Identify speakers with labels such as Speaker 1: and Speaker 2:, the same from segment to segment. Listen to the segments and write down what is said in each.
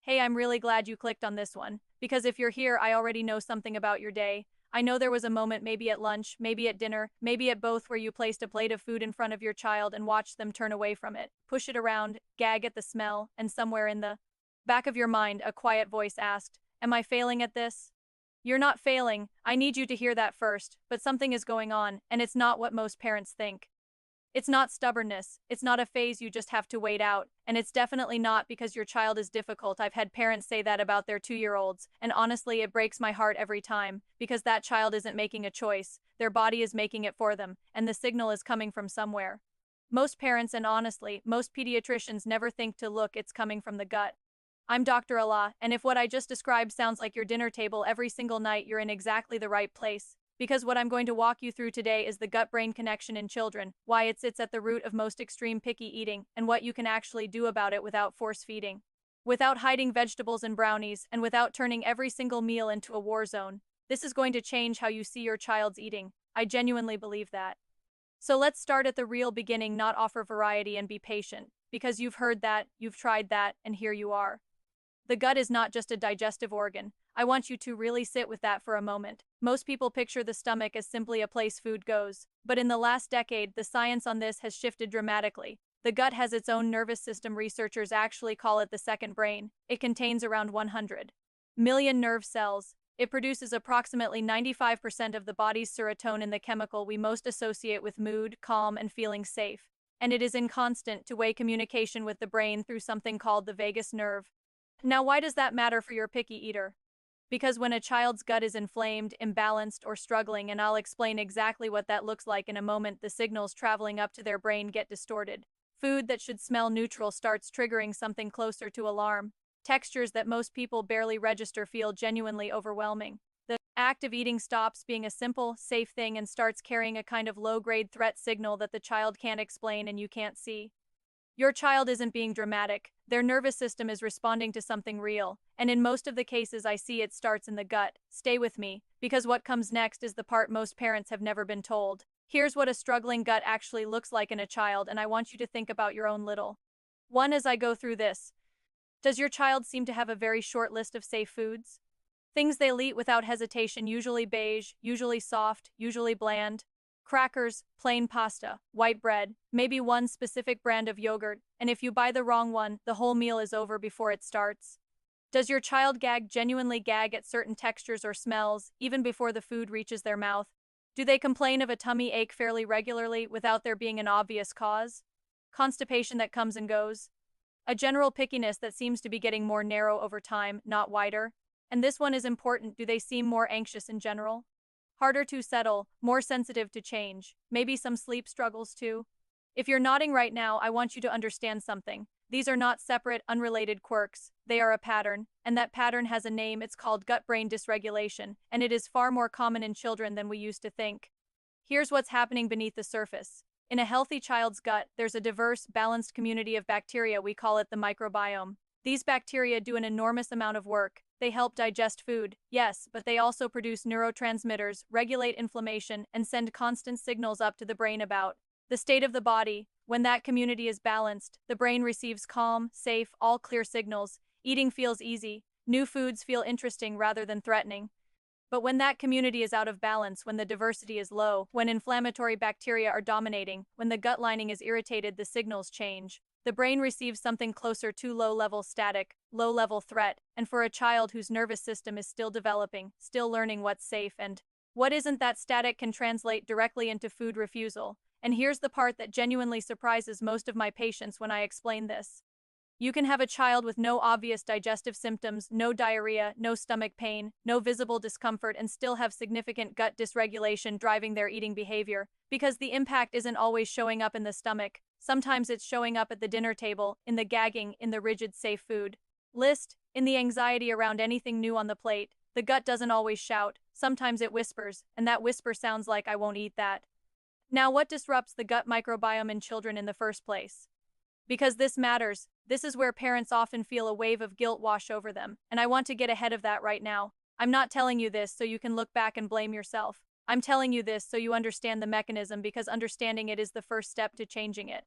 Speaker 1: Hey, I'm really glad you clicked on this one, because if you're here, I already know something about your day. I know there was a moment, maybe at lunch, maybe at dinner, maybe at both, where you placed a plate of food in front of your child and watched them turn away from it, push it around, gag at the smell, and somewhere in the back of your mind, a quiet voice asked, "Am I failing at this?" You're not failing. I need you to hear that first, but something is going on, and it's not what most parents think. It's not stubbornness, it's not a phase you just have to wait out, and it's definitely not because your child is difficult. I've had parents say that about their 2-year-olds, and honestly, it breaks my heart every time, because that child isn't making a choice, their body is making it for them, and the signal is coming from somewhere. Most parents, and honestly, most pediatricians never think to look, it's coming from the gut. I'm Dr. Allah, and if what I just described sounds like your dinner table every single night, you're in exactly the right place. Because what I'm going to walk you through today is the gut-brain connection in children, why it sits at the root of most extreme picky eating, and what you can actually do about it without force feeding. Without hiding vegetables and brownies, and without turning every single meal into a war zone. This is going to change how you see your child's eating. I genuinely believe that. So let's start at the real beginning, not offer variety and be patient. Because you've heard that, you've tried that, and here you are. The gut is not just a digestive organ. I want you to really sit with that for a moment. Most people picture the stomach as simply a place food goes, but in the last decade, the science on this has shifted dramatically. The gut has its own nervous system. Researchers actually call it the second brain. It contains around 100 million nerve cells. It produces approximately 95% of the body's serotonin, the chemical we most associate with mood, calm, and feeling safe. And it is in constant two-way communication with the brain through something called the vagus nerve. Now, why does that matter for your picky eater? Because when a child's gut is inflamed, imbalanced, or struggling, and I'll explain exactly what that looks like in a moment, the signals traveling up to their brain get distorted. Food that should smell neutral starts triggering something closer to alarm. Textures that most people barely register feel genuinely overwhelming. The act of eating stops being a simple, safe thing and starts carrying a kind of low-grade threat signal that the child can't explain and you can't see. Your child isn't being dramatic. Their nervous system is responding to something real, and in most of the cases I see, it starts in the gut. Stay with me, because what comes next is the part most parents have never been told. Here's what a struggling gut actually looks like in a child, and I want you to think about your own little one as I go through this. Does your child seem to have a very short list of safe foods? Things they'll eat without hesitation, usually beige, usually soft, usually bland. Crackers, plain pasta, white bread, maybe one specific brand of yogurt, and if you buy the wrong one, the whole meal is over before it starts. Does your child genuinely gag at certain textures or smells, even before the food reaches their mouth? Do they complain of a tummy ache fairly regularly without there being an obvious cause? Constipation that comes and goes? A general pickiness that seems to be getting more narrow over time, not wider? And this one is important, do they seem more anxious in general? Harder to settle, more sensitive to change, maybe some sleep struggles too? If you're nodding right now, I want you to understand something. These are not separate, unrelated quirks. They are a pattern, and that pattern has a name. It's called gut-brain dysregulation, and it is far more common in children than we used to think. Here's what's happening beneath the surface. In a healthy child's gut, there's a diverse, balanced community of bacteria. We call it the microbiome. These bacteria do an enormous amount of work. They help digest food, yes, but they also produce neurotransmitters, regulate inflammation, and send constant signals up to the brain about the state of the body. When that community is balanced, the brain receives calm, safe, all clear signals. Eating feels easy. New foods feel interesting rather than threatening. But when that community is out of balance, when the diversity is low, when inflammatory bacteria are dominating, when the gut lining is irritated, the signals change. The brain receives something closer to low-level static, low-level threat, and for a child whose nervous system is still developing, still learning what's safe and what isn't, that static can translate directly into food refusal. And here's the part that genuinely surprises most of my patients when I explain this. You can have a child with no obvious digestive symptoms, no diarrhea, no stomach pain, no visible discomfort, and still have significant gut dysregulation driving their eating behavior, because the impact isn't always showing up in the stomach. Sometimes it's showing up at the dinner table, in the gagging, in the rigid safe food list, in the anxiety around anything new on the plate. The gut doesn't always shout, sometimes it whispers, and that whisper sounds like, "I won't eat that." Now, what disrupts the gut microbiome in children in the first place? Because this matters, this is where parents often feel a wave of guilt wash over them, and I want to get ahead of that right now. I'm not telling you this so you can look back and blame yourself. I'm telling you this so you understand the mechanism, because understanding it is the first step to changing it.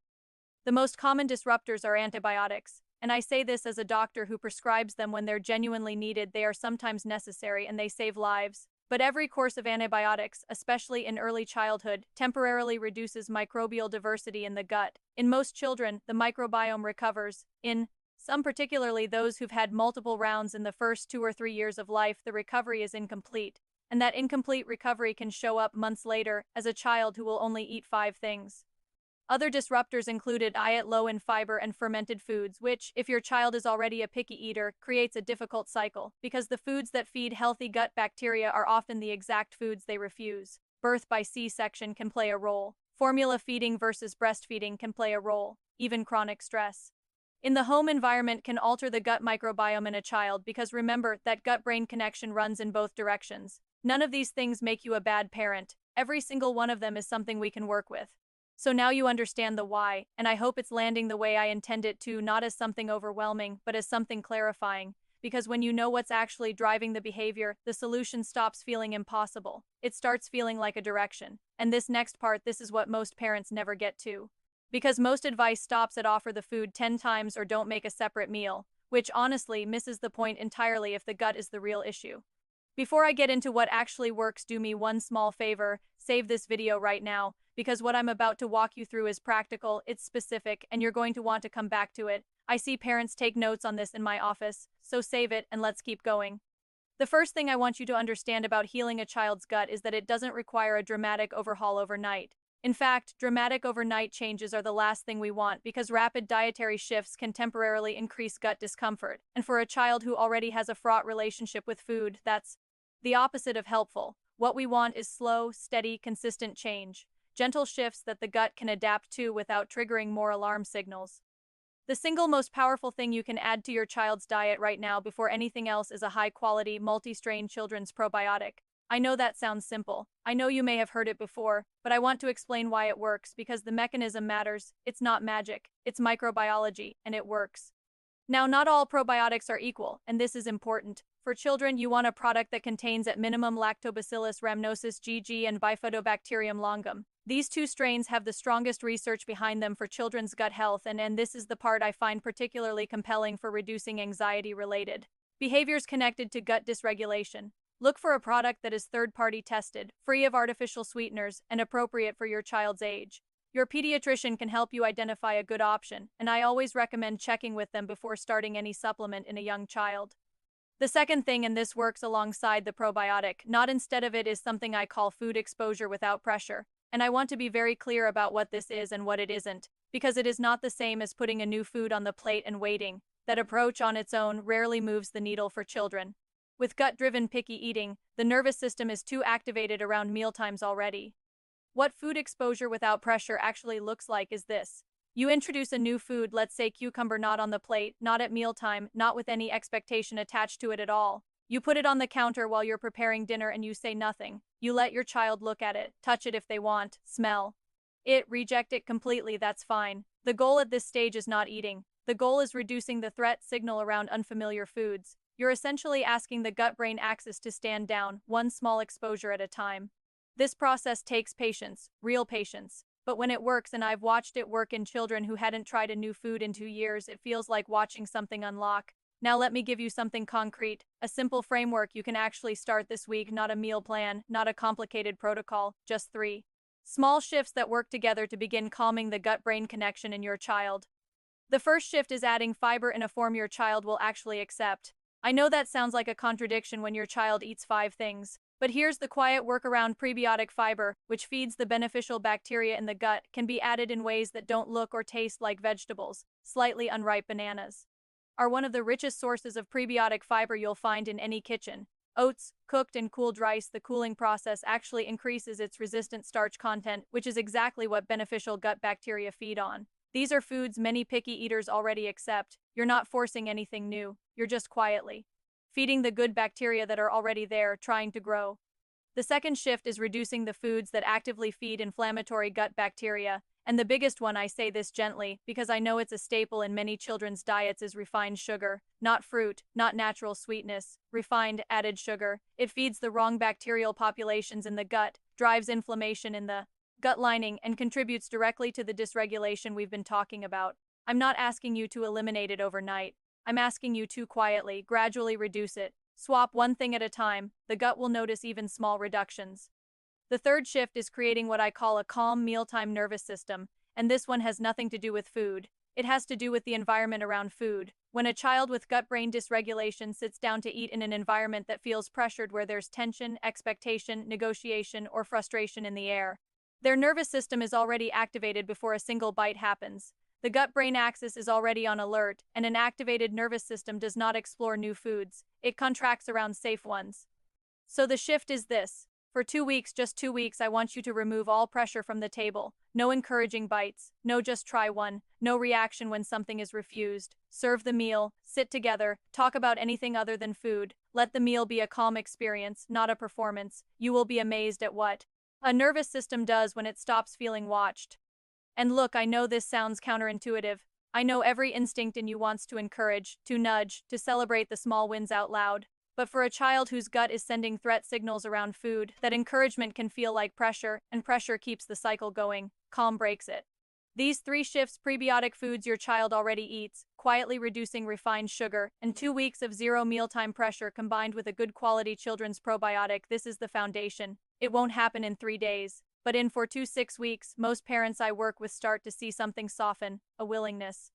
Speaker 1: The most common disruptors are antibiotics, and I say this as a doctor who prescribes them when they're genuinely needed. They are sometimes necessary and they save lives. But every course of antibiotics, especially in early childhood, temporarily reduces microbial diversity in the gut. In most children, the microbiome recovers. In some, particularly those who've had multiple rounds in the first 2 or 3 years of life, the recovery is incomplete. And that incomplete recovery can show up months later as a child who will only eat 5 things. Other disruptors included diet low in fiber and fermented foods, which, if your child is already a picky eater, creates a difficult cycle, because the foods that feed healthy gut bacteria are often the exact foods they refuse. Birth by C-section can play a role. Formula feeding versus breastfeeding can play a role. Even chronic stress in the home environment can alter the gut microbiome in a child, because remember that gut-brain connection runs in both directions. None of these things make you a bad parent. Every single one of them is something we can work with. So now you understand the why, and I hope it's landing the way I intend it to, not as something overwhelming, but as something clarifying. Because when you know what's actually driving the behavior, the solution stops feeling impossible. It starts feeling like a direction. And this next part, this is what most parents never get to. Because most advice stops at offer the food 10 times or don't make a separate meal, which honestly misses the point entirely if the gut is the real issue. Before I get into what actually works, do me one small favor, save this video right now, because what I'm about to walk you through is practical, it's specific, and you're going to want to come back to it. I see parents take notes on this in my office, so save it and let's keep going. The first thing I want you to understand about healing a child's gut is that it doesn't require a dramatic overhaul overnight. In fact, dramatic overnight changes are the last thing we want, because rapid dietary shifts can temporarily increase gut discomfort, and for a child who already has a fraught relationship with food, that's the opposite of helpful. What we want is slow, steady, consistent change. Gentle shifts that the gut can adapt to without triggering more alarm signals. The single most powerful thing you can add to your child's diet right now before anything else is a high-quality, multi-strain children's probiotic. I know that sounds simple. I know you may have heard it before, but I want to explain why it works, because the mechanism matters. It's not magic. It's microbiology, and it works. Now, not all probiotics are equal, and this is important. For children, you want a product that contains at minimum Lactobacillus rhamnosus GG and Bifidobacterium longum. These 2 strains have the strongest research behind them for children's gut health, and this is the part I find particularly compelling for reducing anxiety-related behaviors connected to gut dysregulation. Look for a product that is third-party tested, free of artificial sweeteners, and appropriate for your child's age. Your pediatrician can help you identify a good option, and I always recommend checking with them before starting any supplement in a young child. The second thing, and this works alongside the probiotic, not instead of it, is something I call food exposure without pressure. And I want to be very clear about what this is and what it isn't, because it is not the same as putting a new food on the plate and waiting. That approach on its own rarely moves the needle for children. With gut-driven picky eating, the nervous system is too activated around mealtimes already. What food exposure without pressure actually looks like is this. You introduce a new food, let's say cucumber, not on the plate, not at mealtime, not with any expectation attached to it at all. You put it on the counter while you're preparing dinner and you say nothing. You let your child look at it, touch it if they want, smell it, reject it completely, that's fine. The goal at this stage is not eating. The goal is reducing the threat signal around unfamiliar foods. You're essentially asking the gut-brain axis to stand down, one small exposure at a time. This process takes patience, real patience. But when it works, and I've watched it work in children who hadn't tried a new food in 2 years, it feels like watching something unlock. Now let me give you something concrete, a simple framework you can actually start this week, not a meal plan, not a complicated protocol, just 3 small shifts that work together to begin calming the gut-brain connection in your child. The first shift is adding fiber in a form your child will actually accept. I know that sounds like a contradiction when your child eats 5 things, but here's the quiet workaround. Prebiotic fiber, which feeds the beneficial bacteria in the gut, can be added in ways that don't look or taste like vegetables. Slightly unripe bananas are one of the richest sources of prebiotic fiber you'll find in any kitchen. Oats, cooked in cooled rice, the cooling process actually increases its resistant starch content, which is exactly what beneficial gut bacteria feed on. These are foods many picky eaters already accept. You're not forcing anything new, you're just quietly feeding the good bacteria that are already there, trying to grow. The second shift is reducing the foods that actively feed inflammatory gut bacteria, and the biggest one, I say this gently, because I know it's a staple in many children's diets, is refined sugar. Not fruit, not natural sweetness, refined, added sugar. It feeds the wrong bacterial populations in the gut, drives inflammation in the gut lining, and contributes directly to the dysregulation we've been talking about. I'm not asking you to eliminate it overnight. I'm asking you to quietly, gradually reduce it. Swap one thing at a time. The gut will notice even small reductions. The third shift is creating what I call a calm mealtime nervous system, and this one has nothing to do with food. It has to do with the environment around food. When a child with gut-brain dysregulation sits down to eat in an environment that feels pressured where there's tension, expectation, negotiation, or frustration in the air, their nervous system is already activated before a single bite happens. The gut-brain axis is already on alert, and an activated nervous system does not explore new foods. It contracts around safe ones. So the shift is this. For 2 weeks, just 2 weeks, I want you to remove all pressure from the table. No encouraging bites. No just try one. No reaction when something is refused. Serve the meal. Sit together. Talk about anything other than food. Let the meal be a calm experience, not a performance. You will be amazed at what a nervous system does when it stops feeling watched. And look, I know this sounds counterintuitive. I know every instinct in you wants to encourage, to nudge, to celebrate the small wins out loud. But for a child whose gut is sending threat signals around food, that encouragement can feel like pressure, and pressure keeps the cycle going. Calm breaks it. These 3 shifts: prebiotic foods your child already eats, quietly reducing refined sugar, and 2 weeks of zero mealtime pressure combined with a good quality children's probiotic. This is the foundation. It won't happen in 3 days. But in 4 to 6 weeks, most parents I work with start to see something soften, a willingness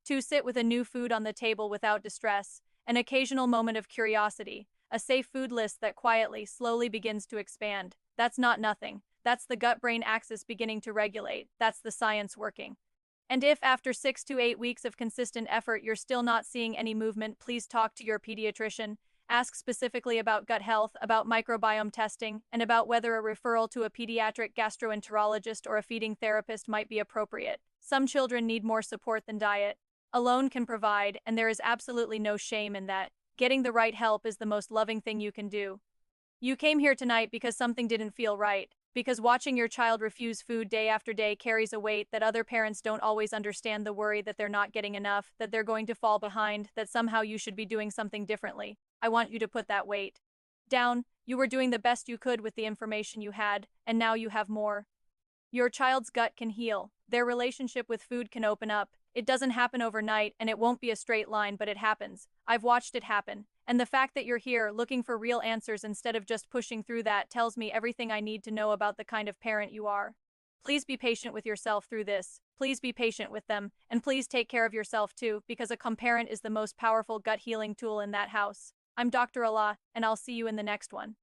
Speaker 1: to sit with a new food on the table without distress, an occasional moment of curiosity, a safe food list that quietly, slowly begins to expand. That's not nothing. That's the gut-brain axis beginning to regulate. That's the science working. And if after 6 to 8 weeks of consistent effort you're still not seeing any movement, please talk to your pediatrician. Ask specifically about gut health, about microbiome testing, and about whether a referral to a pediatric gastroenterologist or a feeding therapist might be appropriate. Some children need more support than diet alone can provide, and there is absolutely no shame in that. Getting the right help is the most loving thing you can do. You came here tonight because something didn't feel right, because watching your child refuse food day after day carries a weight that other parents don't always understand, the worry that they're not getting enough, that they're going to fall behind, that somehow you should be doing something differently. I want you to put that weight down. You were doing the best you could with the information you had, and now you have more. Your child's gut can heal. Their relationship with food can open up. It doesn't happen overnight, and it won't be a straight line, but it happens. I've watched it happen. And the fact that you're here, looking for real answers instead of just pushing through that, tells me everything I need to know about the kind of parent you are. Please be patient with yourself through this. Please be patient with them, and please take care of yourself too, because a calm parent is the most powerful gut healing tool in that house. I'm Dr. Allah, and I'll see you in the next one.